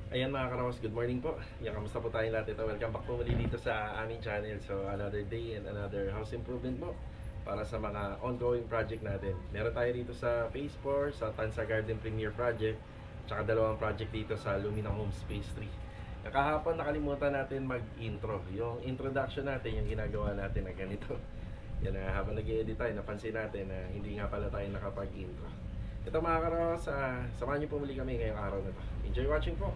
Ayan mga karawas, good morning po. Yan, kamusta po tayong lahat? Ito, welcome back po muli dito sa aming channel. So, another day and another house improvement po para sa mga ongoing project natin. Meron tayo dito sa Phase 4, sa Tansa Garden Premier Project, tsaka dalawang project dito sa Lumina Homes Phase 3. Kahapon nakalimutan natin mag-intro. Yung introduction natin, yung ginagawa natin na ganito. Yan na, habang nag-i-edit tayo, napansin natin na hindi nga pala tayo nakapag-intro. Ito mga karawas, samahan niyo po muli kami ngayong araw na to. Enjoy watching po.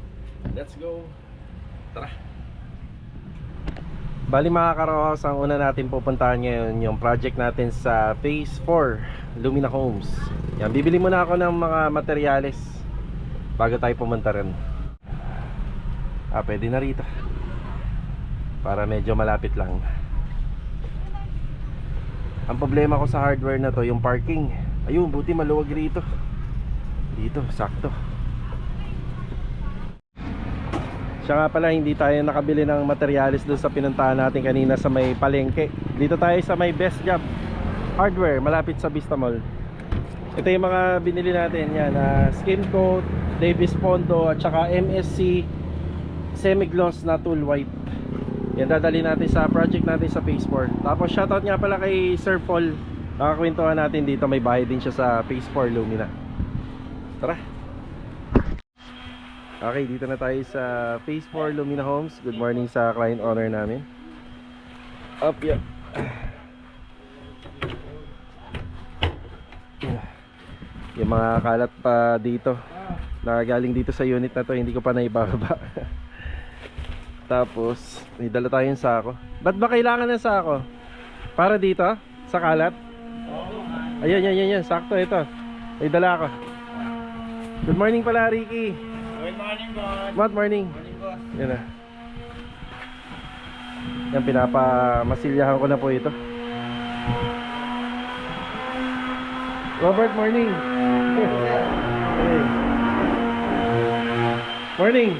Let's go. Tara. Bali mga karawas, ang una natin pupuntahan ngayon yung project natin sa Phase 4 Lumina Homes. Yan, bibili muna ako ng mga materyales bago tayo pumunta rin. Pwede na rito para medyo malapit lang. Ang problema ko sa hardware na to, yung parking. Ayun, buti maluwag rito. Dito, sakto. Siya nga pala, hindi tayo nakabili ng materialis doon sa pinuntahan natin kanina sa may palengke. Dito tayo sa may Best Job Hardware, malapit sa Vista Mall. Ito yung mga binili natin. Yan, skim coat, Davis Pondo, at saka MSC semi-gloss na tool white. Yan, dadali natin sa project natin sa Phase 4. Tapos shoutout nga pala kay Sir Paul. Nakakwentuhan natin dito, may bahay din siya sa Phase 4 Lumina. Tara. Okay, dito na tayo sa Phase 4 Lumina Homes. Good morning sa client owner namin. Up, yeah. Yung mga kalat pa dito na galing dito sa unit na to, hindi ko pa naibababa. Tapos may dala tayong sako. Ba't ba kailangan ng sako? Para dito? Sa kalat? Ayan, yan, sakto ito. May dala ako. Good morning pala, Ricky. Good morning, boss. Good morning. Morning, boss. Yan na. Yan, pinapamasilyahan ko na po ito. Robert, morning. Hey. Morning.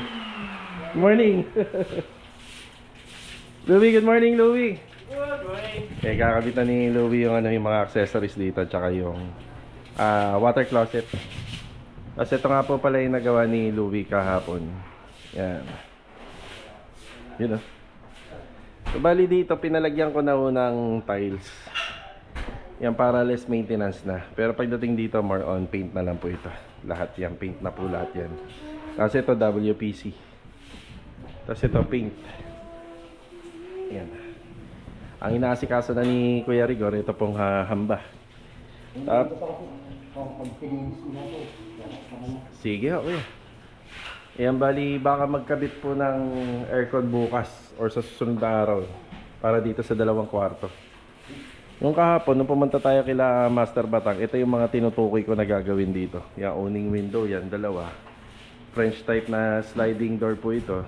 Morning. Louie, good morning, Louie. Good morning. Kakabitan ni Louie yung yung mga accessories dito, tsaka yung water closet. Kasi ito nga po pala yung nagawa ni Louie kahapon. Yan. Yun o. So, bali dito, pinalagyan ko na unang tiles. Yan, para less maintenance na. Pero pagdating dito, more on paint na lang po ito. Lahat yan, paint na po lahat yan. Kasi ito WPC. Tapos ito paint. Yan. Ang inaasikaso na ni Kuya Rigor, ito pong hamba. Sige, okay. Ayan, bali baka magkabit po ng aircon bukas or sa susunod na araw para dito sa dalawang kwarto. Nung kahapon, nung pumunta tayo kila Master Batang, ito yung mga tinutukoy ko na gagawin dito. Yung owning window, yan, dalawa. French type na sliding door po ito.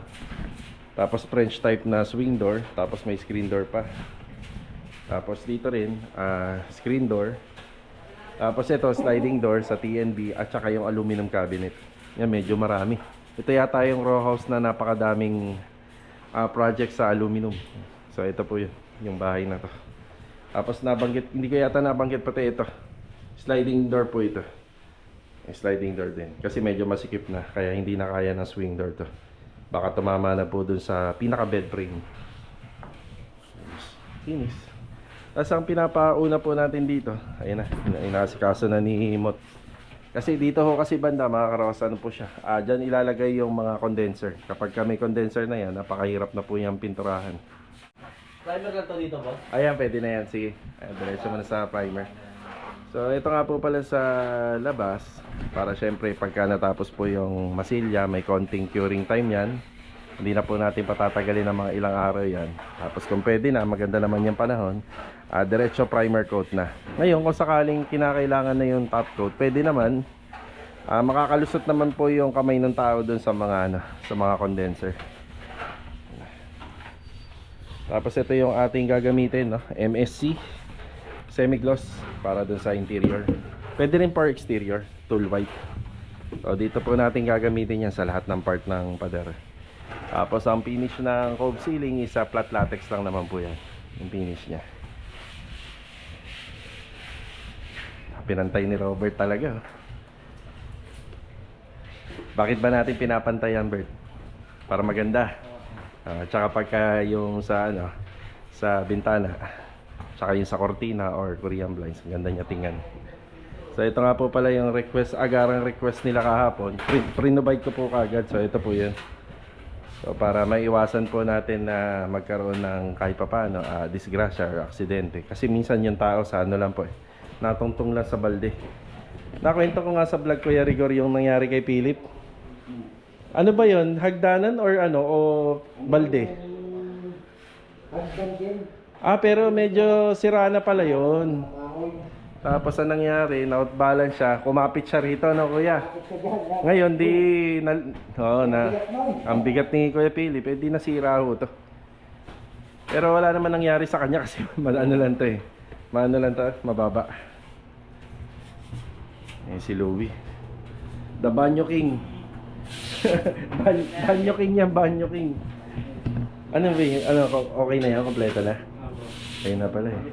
Tapos French type na swing door. Tapos may screen door pa. Tapos dito rin, screen door. Tapos ito, sliding door sa TNB at saka yung aluminum cabinet. Yan, medyo marami. Ito yata yung row house na napakadaming project sa aluminum. So ito po yun, yung bahay na to. Tapos nabanggit, hindi ko yata nabanggit pati ito. Sliding door po ito. Sliding door din. Kasi medyo masikip na, kaya hindi na kaya ng swing door to. Baka tumama na po dun sa pinaka bed frame. Finish. Tapos ang pinapauna po natin dito, ayun na, inasikaso na ni Mot. Kasi dito ho kasi banda, mga karawas, ano po siya, dyan ilalagay yung mga condenser. Kapag may condenser na yan, napakahirap na po yung pinturahan. Primer lang to dito, boss? Ayan, pwede na yan, sige. Ayan, diretso mo na sa primer. So ito nga po pala sa labas, para syempre pagka natapos po yung masilya, may konting curing time yan. Hindi na po natin patatagalin ng mga ilang araw yan. Tapos kung pwede na, maganda naman yung panahon, diretso primer coat na. Ngayon kung sakaling kinakailangan na yung top coat, pwede naman. Makakalusot naman po yung kamay ng tao dun sa mga, sa mga condenser. Tapos ito yung ating gagamitin, no? MSC semi-gloss para dun sa interior. Pwede rin for exterior, tool white. So dito po natin gagamitin yan sa lahat ng part ng pader. Tapos ang finish ng cove ceiling is flat latex lang naman po yan, yung finish nya. Pinantay ni Robert talaga. Bakit ba natin pinapantay yan, Bert? para maganda. Tsaka pagka yung sa ano, sa bintana, tsaka yung sa cortina or Korean blinds, ang ganda niya tingnan. So ito nga po pala yung request, agarang request nila kahapon. Pre-provide ko po kagad. So ito po yun. So para maiwasan po natin na magkaroon ng kahit papaano disgrasya or aksidente. Kasi minsan yung tao sa ano lang po natungtong lang sa balde. Nakwento ko nga sa vlog ko, Rigor, yung nangyari kay Philip. Ano ba yun? Hagdanan or ano? O balde? Hagdan din. Pero medyo sira na pala yun. Tapos ang nangyari, na-outbalance siya. Kumapit siya rito, no kuya? Ngayon, ang bigat ni Kuya Philip, di nasira ho to. Pero wala naman nangyari sa kanya kasi ano lang to eh. Maano lang to, mababa. Si Louie. The Banyo King. Banyo King yan, Banyo King. Ano ba yun? Ano, okay na yan? Kompleto na? Okay na pala eh.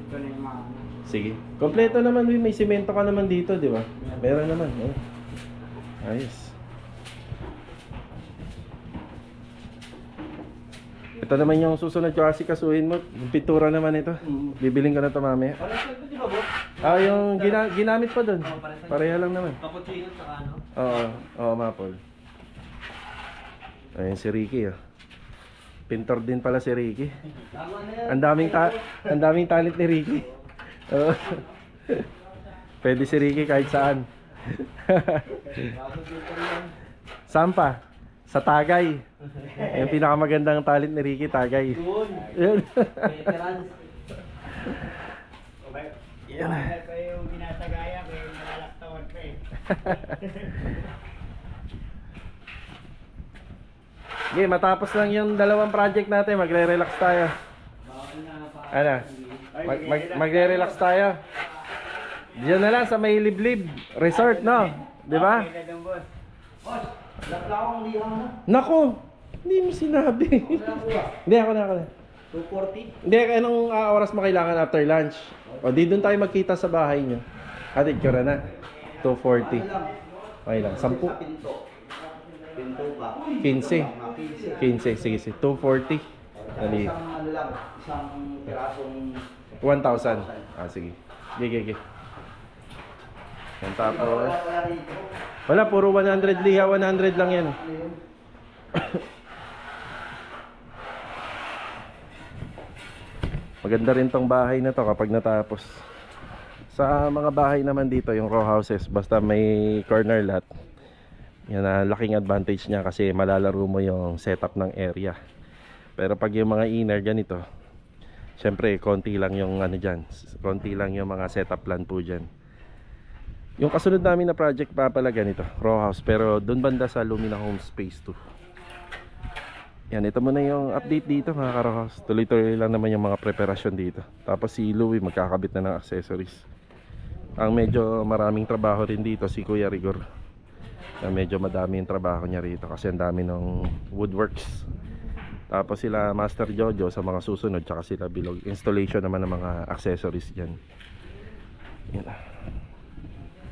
Sige. Kompleto naman, may simento ka naman dito, di ba? Meron naman. Ayos. Ito naman yung susunod ko kasi kasuhin mo. Yung pintura naman ito. Bibiling ko na ito mamaya. Parang di ba, boss? Yung ginamit pa doon. Pareha lang naman. Cappuccino sa ano? Oo, maple. Ayun si Ricky, Pintor din pala si Ricky. Tama na yan. Ang daming talent ni Ricky. Oo. Pwede si Ricky kahit saan. Saan pa? Sa Tagay. Yung pinakamagandang talent ni Ricky, Tagay. Yun. Veterans. Yan. Ito yung ginatagaya ko yung nalalaktawan ko eh. Okay, matapos lang yung dalawang project natin, magre-relax tayo. Ano? Magre-relax tayo. Diyan na lang sa may liblib resort, no? Di ba? Okay na dun, boss. Boss, laklawang lihang na. Nako, hindi mo sinabi. Hindi, ako na. 240? Hindi, anong oras mo kailangan after lunch? O, di doon tayo magkita sa bahay nyo. Atid ko na. 2:40. Okay lang. 10? Pinto. Pinto ba? 15. 15, sige. 2:40. Dali. Isang ano lang, isang pirasong 1,000. Sige. Gige. Yan tapos. wala rito. Wala, puro 100 liha. 100 lang yan. Maganda rin tong bahay na to kapag natapos. Sa mga bahay naman dito, yung row houses, basta may corner lot, yan na laking advantage niya kasi malalaro mo yung setup ng area. Pero pag yung mga inner ganito, syempre konti lang yung ano dyan, konti lang yung mga setup plan po dyan. Yung kasunod namin na project pa pala ganito, row house, pero dun banda sa Lumina Homes Phase 2. Yan, ito muna yung update dito mga ka-row house. Tuloy-tuloy lang naman yung mga preparasyon dito. Tapos si Louie magkakabit na ng accessories. Ang medyo maraming trabaho rin dito si Kuya Rigor. Medyo madami yung trabaho niya rito kasi ang dami ng woodworks. Tapos sila Master Jojo sa mga susunod, tsaka sila Bilog. Installation naman ng mga accessories dyan. Yan.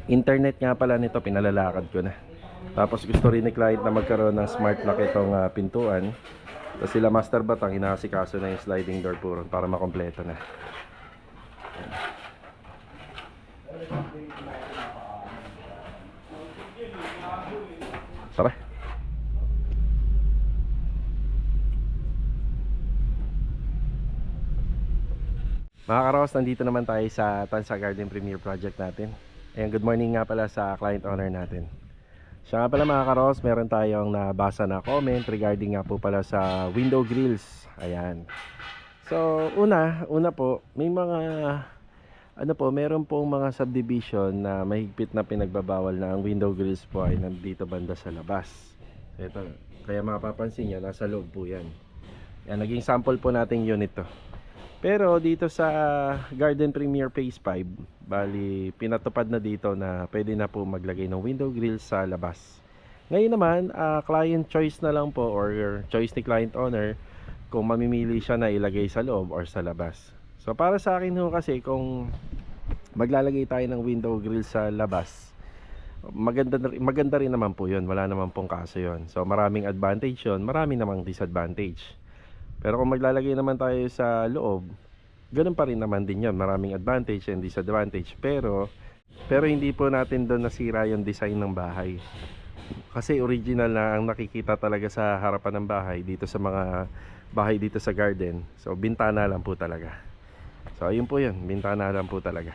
Internet nga pala nito, pinalalakad ko na. Tapos gusto rin ni client na magkaroon ng smart lock itong pintuan. Tapos sila Master Batang, inaasikaso na yung sliding door po para makompleto na. Tara. Mga karos, nandito naman tayo sa Tansa Garden Premier Project natin. Ayan, good morning nga pala sa client owner natin. Siya nga pala mga karos, meron tayong nabasa na comment regarding nga po pala sa window grills. Ayan. So, una po, may mga meron pong mga subdivision na mahigpit na pinagbabawal na ang window grills po ay nandito banda sa labas. Ito, kaya mapapansin nyo, nasa loob po yan. Yan, naging sample po nating unit to. Pero dito sa Garden Premier Phase 5, bali pinatupad na dito na pwede na po maglagay ng window grills sa labas. Ngayon naman, client choice na lang po or choice ni client owner kung mamimili siya na ilagay sa loob or sa labas. So para sa akin ho kasi kung maglalagay tayo ng window grill sa labas maganda rin naman po yun. Wala naman pong kaso yun. So maraming advantage yun, marami namang disadvantage. Pero kung maglalagay naman tayo sa loob, ganun pa rin naman din yun. Maraming advantage and disadvantage. Pero hindi po natin doon nasira yung design ng bahay. Kasi original na ang nakikita talaga sa harapan ng bahay dito sa mga bahay dito sa garden. So bintana lang po talaga. So ayun po yun, bintana lang po talaga.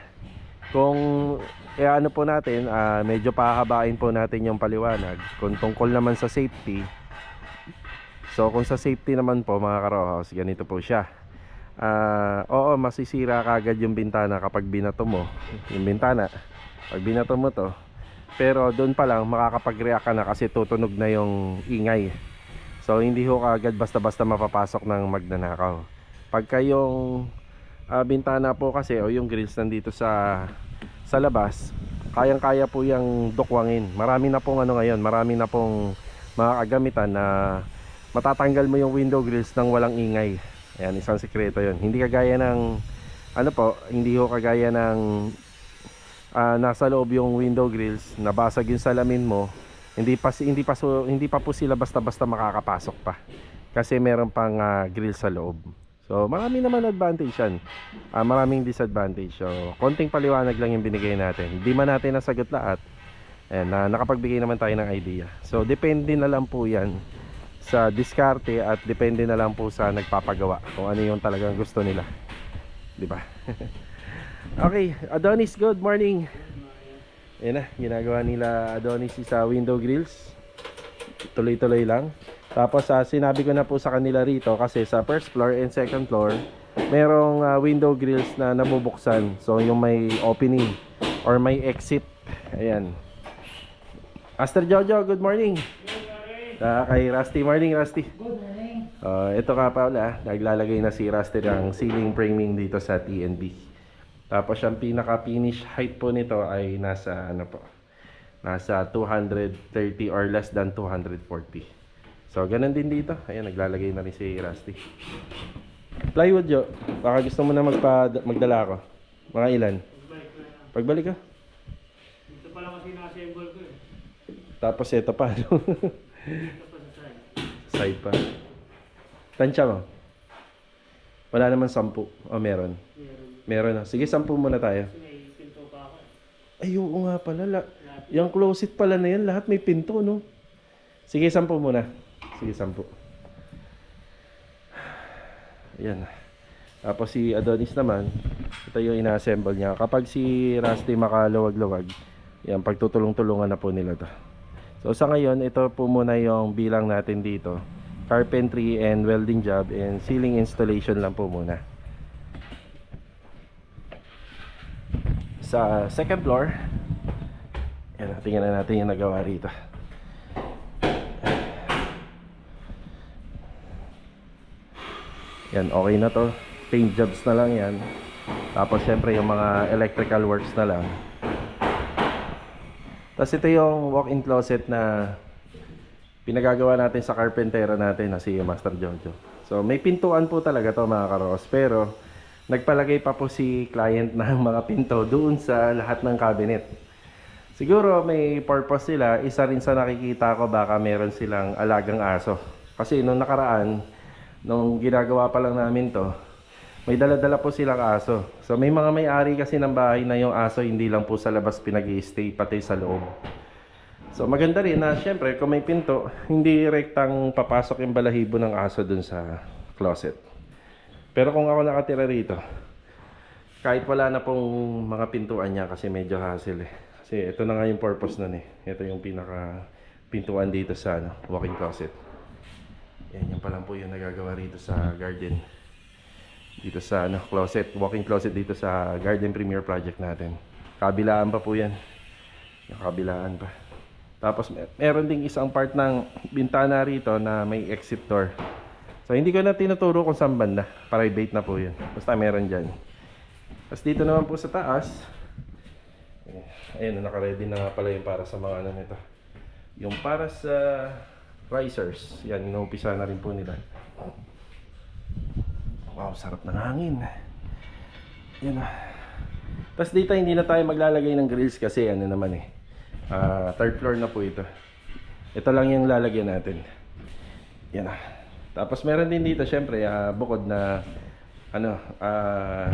Kung ano po natin, medyo pahabain po natin yung paliwanag. Kung tungkol naman sa safety, so kung sa safety naman po mga karohos, ganito po siya. Oo, masisira kagad yung bintana kapag binato mo yung bintana. Pag binato mo to, pero doon pa lang makakapag-react ka na kasi tutunog na yung ingay. So hindi ho kagad basta-basta mapapasok ng magnanakaw. Pagka yung bintana po kasi o yung grills nandito sa labas, kayang-kaya po yung dukwangin. Marami na pong ngayon, marami na pong mga kagamitan na matatanggal mo yung window grills nang walang ingay. Ayan, isang sikreto yun. Hindi kagaya ng hindi ho kagaya ng nasa loob yung window grills, nabasag yung salamin mo, hindi pa po sila basta-basta makakapasok pa. Kasi meron pang grill sa loob. So marami naman advantage yan, maraming disadvantage. So konting paliwanag lang yung binigay natin. Hindi man natin nasagot lahat. Ayan, nakapagbigay naman tayo ng idea. So depende na lang po yan sa diskarte at depende na lang po sa nagpapagawa kung ano yung talagang gusto nila, di ba? Okay, Adonis, good morning. Ayan na, ginagawa nila Adonis sa window grills. Tuloy-tuloy lang. Tapos sinabi ko na po sa kanila rito kasi sa first floor and second floor merong window grills na nabubuksan. So yung may opening or may exit. Ayan. Master Jojo, good morning. Kay Rusty, morning Rusty. Good morning. Ito ka pala, naglalagay na si Rusty ng ceiling framing dito sa TNB. Tapos yung pinaka finish height po nito ay nasa nasa 230 or less than 240. So ganun din dito. Ayan, naglalagay na rin si Rusty. Plywood, Jo. Baka gusto mo na magdala ako. Mga ilan? Pagbalik ka. Dito pa lang kasi na-assemble ko eh. Tapos ito pa. Dito pa sa side. Side pa. Tansya mo. Wala naman 10. O meron? Meron na. Sige, 10 muna tayo. Kasi may pinto pa ako eh. Ay, oo nga pala. Yung closet pala na yan, lahat may pinto, no? Sige, 10 muna. Sige, 10. Ayan. Tapos si Adonis naman, ito yung ina-assemble niya. Kapag si Rusty makaluwag-luwag, yan, pagtutulong-tulungan na po nila to. So sa ngayon, ito po muna yung bilang natin dito. Carpentry and welding job and ceiling installation lang po muna. Sa second floor, yan, tingnan na natin yung nagawa rito. Yan, okay na to. Paint jobs na lang yan. Tapos syempre yung mga electrical works na lang. Tapos ito yung walk-in closet na pinagagawa natin sa carpentero natin na si Master Jojo. So may pintuan po talaga to mga karos. Pero nagpalagay pa po si client ng mga pinto doon sa lahat ng cabinet. Siguro may purpose sila. Isa rin sa nakikita ko baka meron silang alagang aso. Kasi nung nakaraan, nung ginagawa pa lang namin to, may dala-dala po silang aso. So may mga may-ari kasi ng bahay na yung aso hindi lang po sa labas pinag-i-stay, pati sa loob. So maganda rin na syempre kung may pinto, hindi rektang papasok yung balahibo ng aso dun sa closet. Pero kung ako nakatira rito, kahit wala na pong mga pintuan niya kasi medyo hassle eh. Kasi ito na nga yung purpose nun eh. Ito yung pinaka pintuan dito sa walk-in closet. Yan pa lang po yung nagagawa rito sa garden. Dito sa closet, walk-in closet dito sa Garden Premier project natin. Kabilaan pa po yan. Yung kabilaan pa. Tapos meron ding isang part ng bintana rito na may exit door. So hindi ko na tinuturo kung saan banda. Private na po yun. Basta meron dyan. Tapos dito naman po sa taas, ayun, naka-ready na nga pala yung para sa mga nito. Yung para sa risers. Yan, inuumpisa na rin po nila. Wow, sarap ng hangin. Yan. Tapos dito hindi na tayo maglalagay ng grills kasi ano naman eh. Third floor na po ito. Ito lang yung lalagyan natin. Yan na. Tapos meron din dito syempre bukod na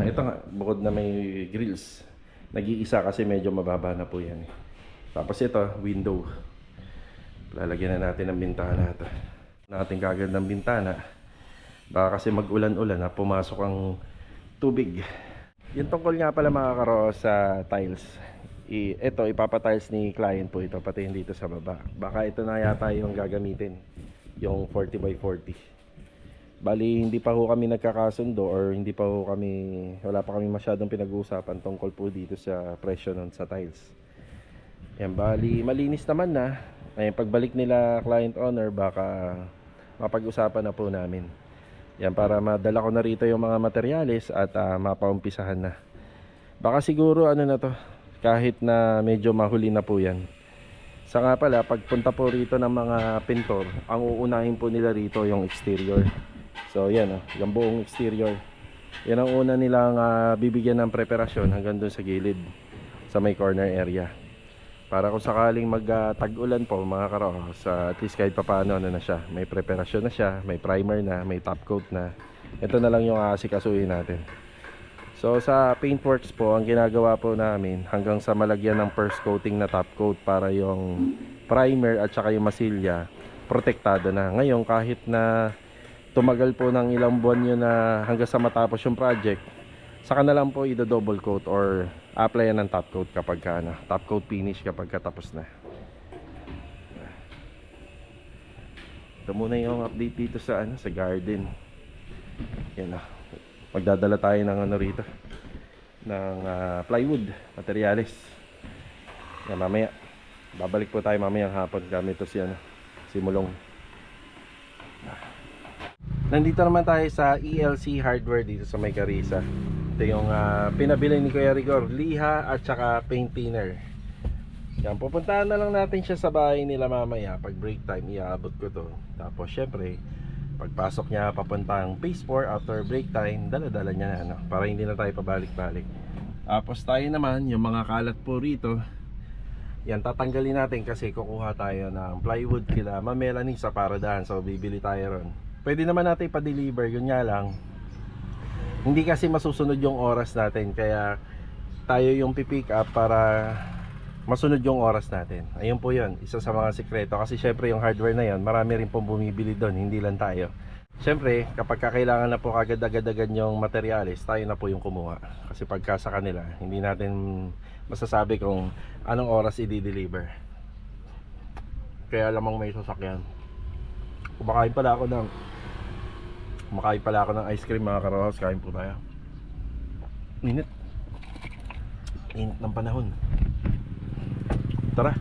ito nga, bukod na may grills. Nag-iisa kasi medyo mababa na po yan. Tapos ito, window. Lalagyan na natin ng bintana ito. Natin kagad ng bintana. Baka kasi mag-ulan-ulan na pumasok ang tubig. Yung tungkol nga pala mga karo sa tiles. Ito, ipapatiles ni client po ito, pati yung dito sa baba. Baka ito na yata yung gagamitin, yung 40 by 40. Bali, hindi pa ho kami nagkakasundo or hindi pa ho kami, wala pa kami masyadong pinag-uusapan tungkol po dito sa presyo nun sa tiles. Yan, bali, malinis naman na. Ay, pagbalik nila client owner, baka mapag-usapan na po namin. Yan, para madala ko na rito yung mga materyales at mapaumpisahan na. Baka siguro ano na to, kahit na medyo mahuli na po yan. Sa nga pala, pagpunta po rito ng mga pintor, ang uunahin po nila rito yung exterior. So yan yung buong exterior. Yan ang una nilang bibigyan ng preparasyon hanggang dun sa gilid, sa may corner area. Para kung sakaling tag-ulan po mga karo, at least kahit papaano na siya. May preparasyon na siya, may primer na, may top coat na. Ito na lang yung aasikasuhin natin. So sa paintworks po, ang ginagawa po namin hanggang sa malagyan ng first coating na top coat para yung primer at saka yung masilya protektado na. Ngayon kahit na tumagal po ng ilang buwan yun na hanggang sa matapos yung project, saka na lang po i-double coat or apply ng top coat kapag top coat finish kapag tapos na. Ito muna yung update dito sa sa garden. Yan na. Magdadala tayo ng rito ng plywood materials. Yan, mamaya babalik po tayo mamayang hapon gamit ito si Mulong. Nandito naman tayo sa ELC Hardware dito sa May Carissa. Ito yung pinabili ni Kuya Rigor, liha at saka paint thinner. Yan, pupuntahan na lang natin siya sa bahay nila mamaya. Pag break time iaabot ko to. Tapos syempre pagpasok niya papuntang phase 4 after break time, dala-dala niya na para hindi na tayo pabalik-balik. Tapos tayo naman, yung mga kalat po rito, yan tatanggalin natin kasi kukuha tayo ng plywood kila Ma'am Melanie sa Paradahan. So bibili tayo ron. Pwede naman natin pa-deliver, yun nga lang hindi kasi masusunod yung oras natin, kaya tayo yung pipick up para masunod yung oras natin. Ayun po yun, isa sa mga sikreto. Kasi syempre yung hardware na yun, marami rin pong bumibili doon, hindi lang tayo. Syempre, kapag kailangan na po agad-agadan yung materyales, tayo na po yung kumuha. Kasi pagka sa kanila, hindi natin masasabi kung anong oras i-deliver. Kaya lamang may sasakyan. Kumakain pala ako ng ice cream mga karawas. Kain po tayo. Init ng panahon. Tara.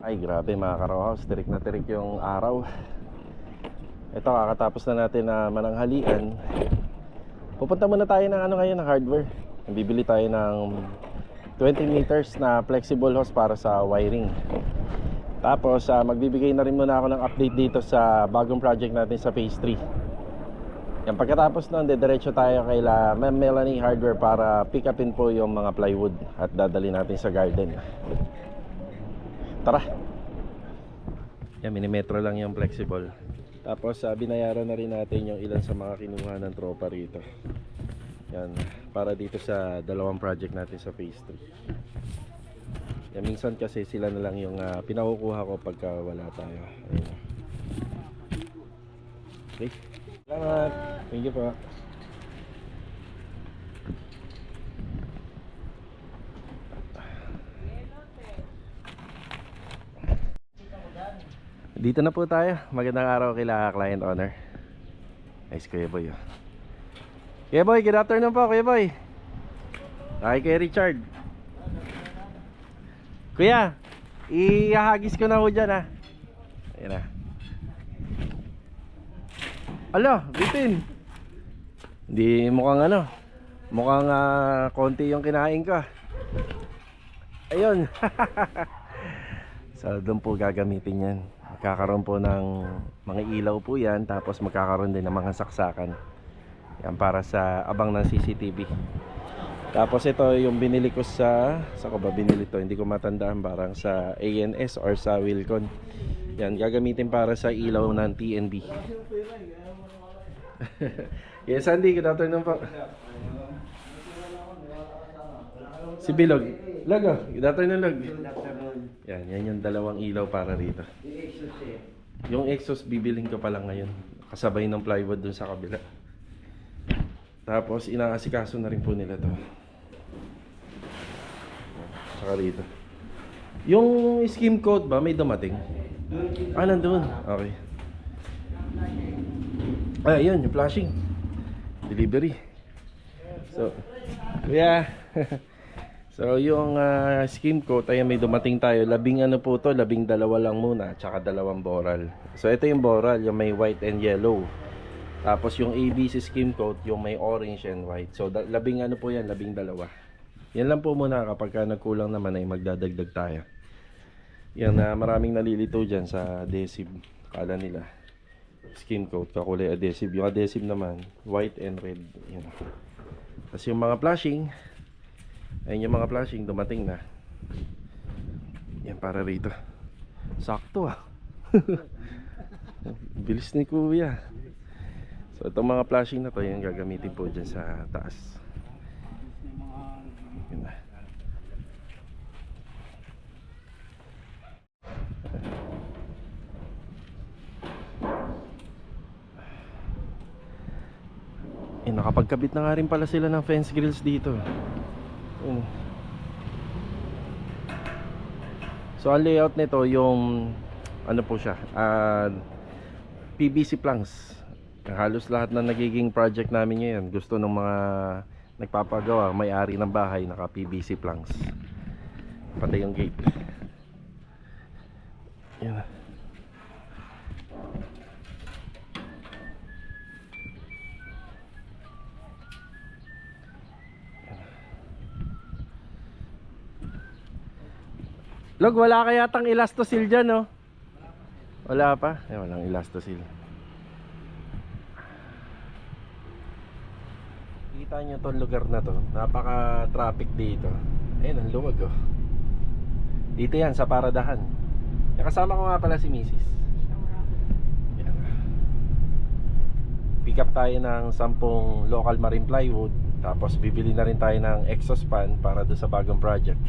Ay grabe mga karawas, tirik na tirik yung araw. Ito, kakatapos na natin na mananghalian. Pupunta muna tayo ng ngayon, ng hardware. Bibili tayo ng 20 meters na flexible hose para sa wiring. Tapos magbibigay na rin muna ako ng update dito sa bagong project natin sa phase 3. Yan, pagkatapos nun, diretso tayo kay Ma'am Melanie Hardware para pick upin po yung mga plywood at dadali natin sa garden. Tara. Yan, minimetro lang yung flexible. Tapos binayaran na rin natin yung ilan sa mga kinuha ng tropa rito. Yan, para dito sa dalawang project natin sa phase 3. Yan, minsan kasi sila na lang yung pinakukuha ko pagka wala tayo. Ayun. Okay. Salamat. Thank you po. Dito na po tayo. Magandang araw kila client owner. Nice, Kuya Boy. Kuya Boy, good afternoon po, Kuya Boy. Ay, Kuya Richard. Kuya, ihahagis ko na ho dyan ha. Ayan na. Alo, bitin. Hindi mukhang mukhang konti yung kinain ko. Ayun. So doon po gagamitin yan. Magkakaroon po ng mga ilaw po yan. Tapos magkakaroon din ng mga saksakan. Yan para sa abang ng CCTV. Tapos ito yung binili ko sa ko ba binili to? Hindi ko matandaan, parang sa ANS or sa Wilcon. Yan, gagamitin para sa ilaw ng TNB. Yes, Sandy, good afternoon po. Si Bilog. Lag, oh. Good afternoon, Lag. Yan yung dalawang ilaw para rito. Yung exhaust bibiling ko pa lang ngayon. Kasabay ng plywood dun sa kabila. Tapos inaasikaso na rin po nila to. Saka rito. Yung scheme code ba may dumating? Ah, nandun. Okay. Ah, yun, yung flashing. Delivery. So, yeah. So, yung scheme code, ayan, may dumating tayo. 12 po to, 12 lang muna, tsaka 2 boral. So, ito yung boral, yung may white and yellow. Tapos yung ABC scheme code, yung may orange and white. So, 12 po yan, 12. Yan lang po muna, kapag nagkulang naman ay magdadagdag tayo. Yan, maraming nalilito dyan sa adhesive. Kala nila scheme code, kakulay adhesive. Yung adhesive naman, white and red. Yan. Tapos yung mga flashing, ayun yung mga flashing, dumating na. Yan, para rito. Sakto ah. Bilis ni kuya. So itong mga flashing na to, yan gagamitin po dyan sa taas. Yan na. Nakapagkabit na nga rin pala sila ng fence grills dito. Yun. So ang layout nito yung ano po siya, PVC planks. Halos lahat na nagiging project namin ngayon gusto ng mga nagpapagawa, may-ari ng bahay, naka PVC planks. Pati yung gate. Yan. Log, wala kaya tang elastosil dyan, no? Wala pa? Eh, walang elastosil. Kita nyo tong lugar na to. Napaka-traffic dito. Ayun, ang luwag, oh. Dito yan, sa paradahan. Kasama ko nga pala si Mrs. Yan. Pick up tayo ng 10 local marine plywood. Tapos bibili na rin tayo ng exhaust fan para doon sa bagong project.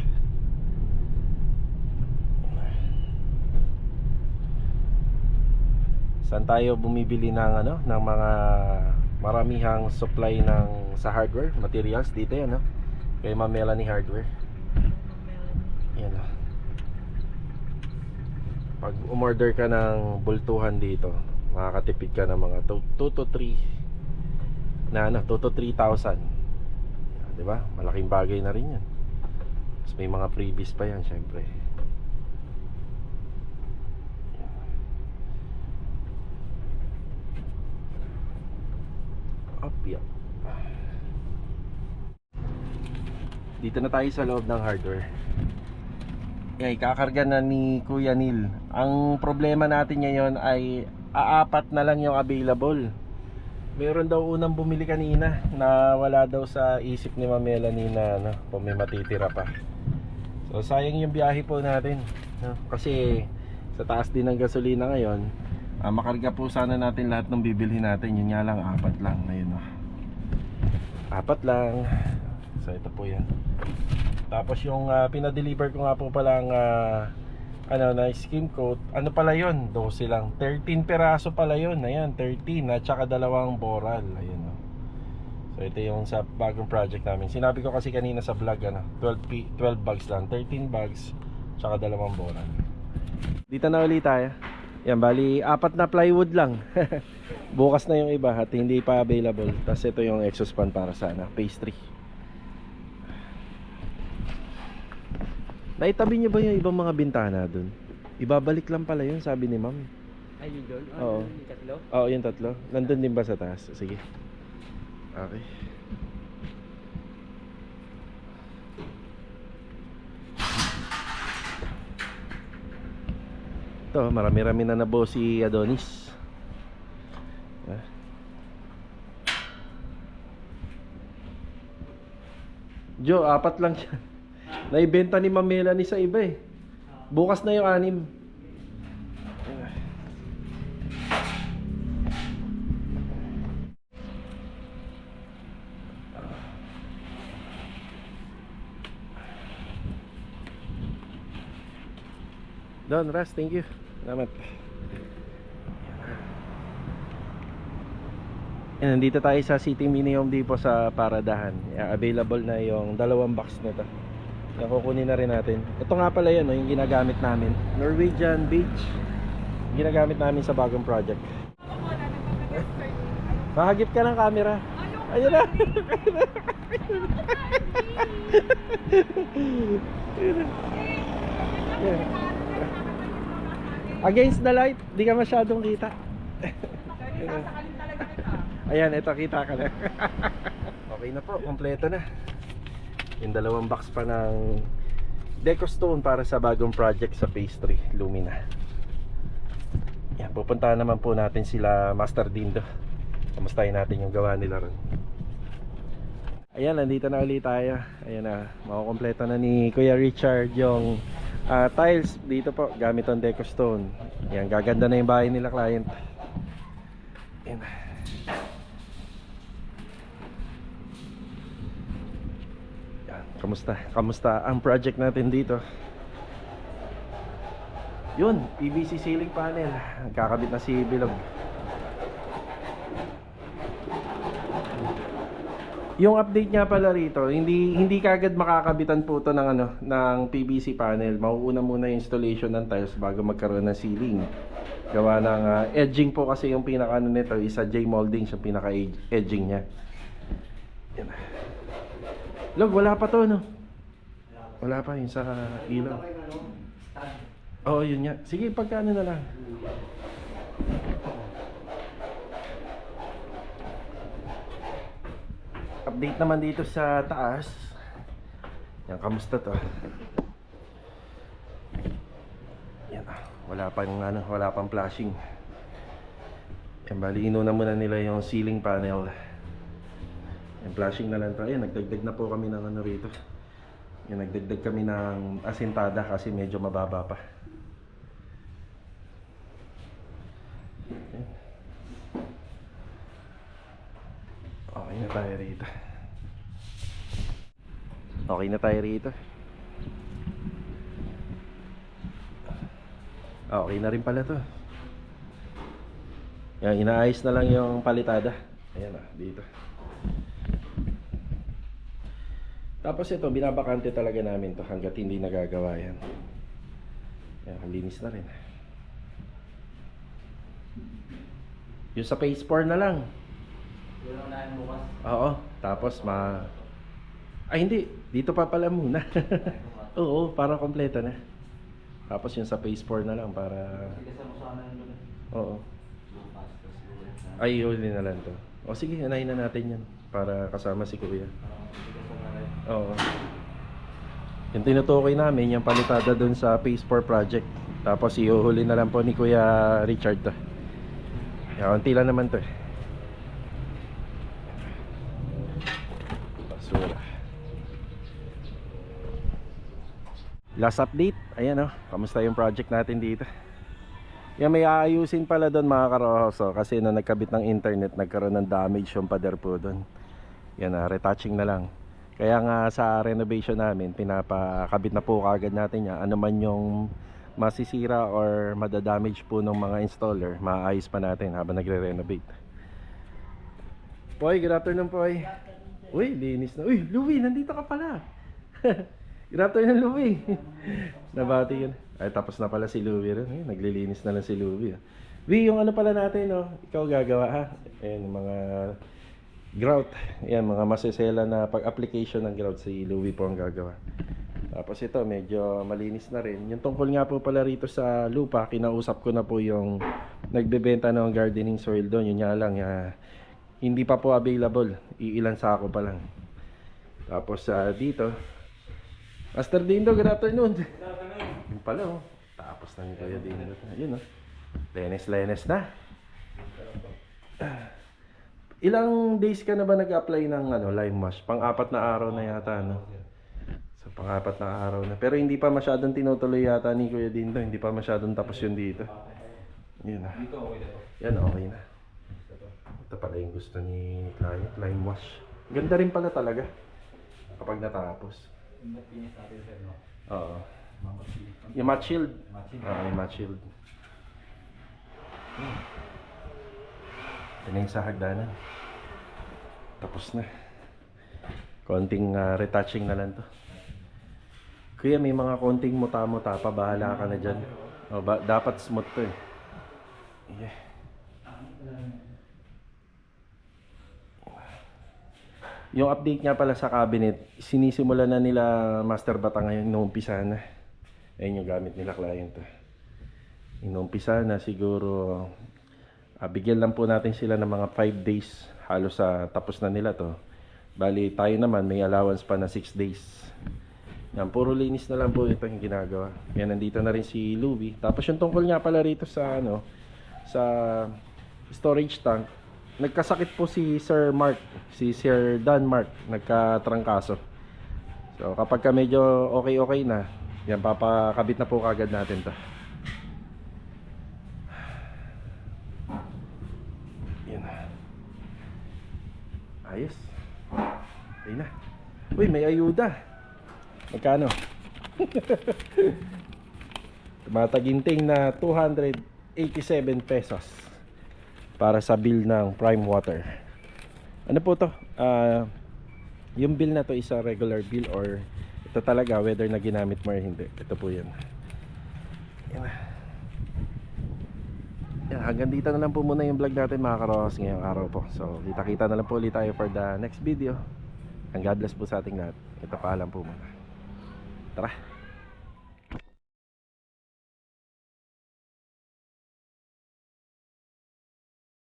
Saan tayo bumibili ng ng mga maramihang supply ng sa hardware materials dito yan, no? Kay Ma'am Melanie Hardware. Yan, no? Pag umorder ka ng bultuhan dito, makakatipid ka ng mga 2 to 3 na 2 to 3,000. 'Di ba? Malaking bagay na rin 'yan. Tapos may mga freebies pa 'yan, syempre. Yeah. Dito na tayo sa loob ng hardware. Okay, kakarga na ni Kuya Neil. Ang problema natin ngayon ay aapat na lang yung available. Meron daw unang bumili kanina na wala daw sa isip ni Ma'am Melanie na kung may matitira pa. So sayang yung biyahe po natin, no? Kasi sa taas din ng gasolina ngayon. Makarga po sana natin lahat ng bibilhin natin. Yun nga lang, 4 lang. Ayun, oh. 4 lang. So ito po yan. Tapos yung pinadeliver ko nga po palang na skim coat. Ano pala yun? 12 lang. 13 peraso pala yun. Ayan, 13 at saka 2 boral. Ayun, oh. So ito yung sa bagong project namin. Sinabi ko kasi kanina sa vlog 12 bags lang. 13 bags tsaka 2 boral. Dito na ulit tayo. Yan, bali 4 na plywood lang. Bukas na yung iba at hindi pa available. Tapos ito yung exhaust fan para sa pastry. Naitabi niyo ba yung ibang mga bintana dun? Ibabalik lang pala yun, sabi ni ma'am. Ay, yun doon? Oo. Yung tatlo? Oo, yung 3. Nandun din ba sa taas? Sige. Okay. Ito, marami-rami na nabuo si Adonis. Jo, 4 lang siya. Naibenta ni Ma'am Melanie sa iba eh. Bukas na yung 6. Don, Ras, thank you. Salamat. Yan, nandito tayo sa City Mini Home Depot sa Paradahan. Yan, available na yung 2 box nito. Yan, kukunin na rin natin. Ito nga pala yan, no, yung ginagamit namin. Norwegian Beach. Ginagamit namin sa bagong project. Mahagip ka ng camera. Ayun na. Against the light, di ka masyadong kita. Ayan, ito kita ka na. Okay na po, kompleto na. Yung 2 box pa ng Deco Stone para sa bagong project sa Phase 3, Lumina. Yan, pupuntahan naman po natin sila Master Dindo. Kamustahin natin yung gawa nila ron. Ayan, nandito na ulit tayo. Ayan na, makukompleto na ni Kuya Richard yung tiles dito po gamit ang Deco Stone. Yan, gaganda na yung bahay nila client. Yan. Yan, kamusta ang project natin dito? Yun, PVC ceiling panel. Kakabit na si Bilog. Yung update nga pala rito, hindi kagad makakabitan po to ng PVC panel. Mauuna muna yung installation ng tiles bago magkaroon ng ceiling. Gawa ng edging po kasi yung pinaka nito, isa J molding siya, pinaka edging niya. Yan. Log, wala pa to, no? Wala pa yung sa ilaw. Oo, yun nga. Sige, pagkano na lang. Update naman dito sa taas. Yan, kamusta to? Yan, wala pang flashing. Yan, bali inuna muna nila yung ceiling panel. Yan, flashing na lang to. Yan, nagdagdag na po kami ng rito. Yan, nagdagdag kami ng asintada kasi medyo mababa pa. Yan. Okay na tayo rito. Okay na tayo rito. Okay na rin pala to. Yan, inaayos na lang yung palitada. Ayan dito. Tapos ito, binabakante talaga namin to hanggat hindi nagagawa yan. Yan, linis na rin. Yung sa phase 4 na lang. Yun ang unahin bukas. Oo, tapos ay hindi, dito pa pala muna. Oo, para kompleto na. Tapos yung sa phase 4 na lang para Sige, sa musana yun doon. oo. Bukas, tapos bukas na. Ay, huli na lang to. O sige, anayin na natin yan para kasama si Kuya. Sige, sa ngayon. Oo. Yung tinutukoy namin, yung palitada dun sa phase 4 project. Tapos iuhuli na lang po ni Kuya Richard to. Yan, konti lang naman to eh. Basura. Last update, ayan kamusta yung project natin dito. Yan, may aayusin pala doon mga karohoso kasi na nagkabit ng internet, nagkaroon ng damage yung pader po doon. Yan, retouching na lang. Kaya nga sa renovation namin, pinapakabit na po kagad natin yan. Ano man yung masisira or madadamage po ng mga installer, maayos pa natin habang nagre-renovate. Poy, good afternoon Poy. Uy, linis na. Uy, Louie, nandito ka pala. Good afternoon Louie. Nabati ka na. Ay, tapos na pala si Louie rin. Ay, naglilinis na lang si Louie. Vi, yung ano pala natin, ikaw gagawa ha. Ayan, mga grout. Ayan, mga masesela na pag-application ng grout, si Louie po ang gagawa. Tapos ito, medyo malinis na rin. Yung tungkol nga po pala rito sa lupa, kinausap ko na po yung nagbebenta ng gardening soil doon. Yun nga lang, hindi pa po available. Iilan sako pa lang. Tapos dito, Master Dindo, good afternoon. Yung pala tapos na nito yung Dindo. Ayun Lenes na. Ilang days ka na ba nag-apply ng lime wash? Pang-apat na araw na yata, no? So, pang-apat na araw na. Pero hindi pa masyadong tinutuloy yata ni Kuya Dindo. Hindi pa masyadong tapos yun dito. Yun na. Dito okay na to. Yan, okay na. Ito pala yung gusto ni client, lime wash. Ganda rin pala talaga kapag natapos. Yung pinis natin sir, no? Oo. Mga pinis. Yung matte shield. Matching. Oo, yung matte shield. Ito na yung sa hagdanan. Tapos na. Konting retouching na lang to. Kuya, may mga konting muta-muta pa. Bahala ka na dyan. Dapat smooth to eh. Yeah. Yung update nga pala sa cabinet, sinisimula na nila Master Bata ngayon, inuumpisa na. Ayun yung gamit nila client. Inuumpisa na siguro, bigyan lang po natin sila ng mga 5 days. Halos tapos na nila to. Bali tayo naman may allowance pa na 6 days. Yan, puro linis na lang po ito yung ginagawa. Yan, nandito na rin si Louie. Tapos yung tungkol nga pala rito sa sa storage tank, nagkasakit po si Sir Mark, si Sir Dan Mark, nagkatrangkaso. So kapag ka medyo okay na, yan, papakabit na po kagad natin to. Yan. Ayos. Ayun na. Uy, may ayuda. Magkano? Mataginting na 287 pesos para sa bill ng Prime Water. Ano po to? Yung bill na to is a regular bill or ito talaga whether na ginamit mo or hindi. Ito po yan. Yan. Yan, hanggang dito na lang po muna yung vlog natin mga karos ngayong araw po. So kita-kita na lang po ulit tayo for the next video. And God bless po sa ating lahat. Ito paalam po muna. Tara.